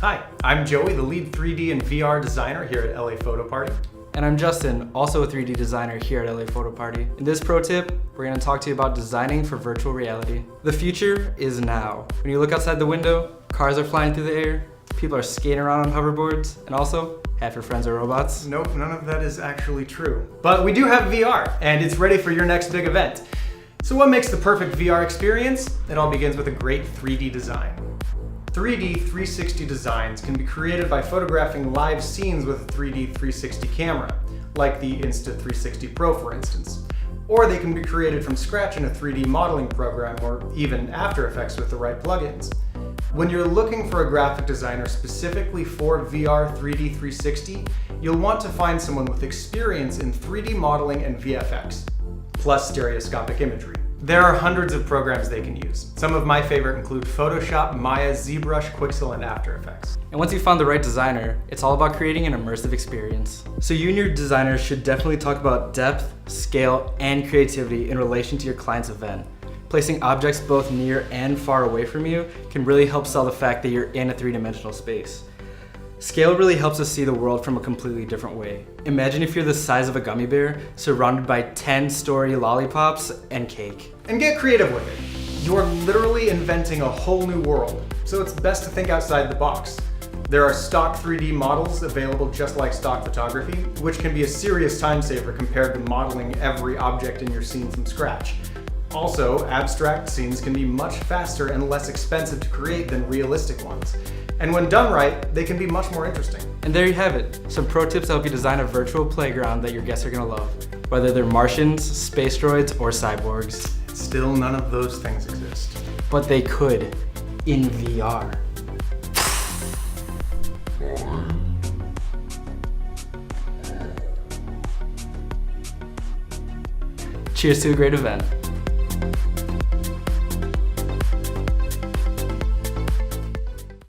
Hi, I'm Joey, the lead 3D and VR designer here at LA Photo Party. And I'm Justin, also a 3D designer here at LA Photo Party. In this pro tip, we're gonna talk to you about designing for virtual reality. The future is now. When you look outside the window, cars are flying through the air, people are skating around on hoverboards, and also, half your friends are robots. Nope, none of that is actually true. But we do have VR, and it's ready for your next big event. So what makes the perfect VR experience? It all begins with a great 3D design. 3D 360 designs can be created by photographing live scenes with a 3D 360 camera, like the Insta360 Pro for instance. Or they can be created from scratch in a 3D modeling program or even After Effects with the right plugins. When you're looking for a graphic designer specifically for VR 3D 360, you'll want to find someone with experience in 3D modeling and VFX, plus stereoscopic imagery. There are hundreds of programs they can use. Some of my favorite include Photoshop, Maya, zBrush, Quixel, and After Effects. And once you found the right designer, it's all about creating an immersive experience. So you and your designers should definitely talk about depth, scale, and creativity in relation to your client's event. Placing objects both near and far away from you can really help sell the fact that you're in a three-dimensional space. Scale really helps us see the world from a completely different way. Imagine if you're the size of a gummy bear, surrounded by 10-story lollipops and cake. And get creative with it. You're literally inventing a whole new world, so it's best to think outside the box. There are stock 3D models available just like stock photography, which can be a serious time saver compared to modeling every object in your scene from scratch. Also, abstract scenes can be much faster and less expensive to create than realistic ones. And when done right, they can be much more interesting. And there you have it, some pro tips to help you design a virtual playground that your guests are gonna love, whether they're Martians, space droids, or cyborgs. Still, none of those things exist. But they could, in VR. Cheers to a great event.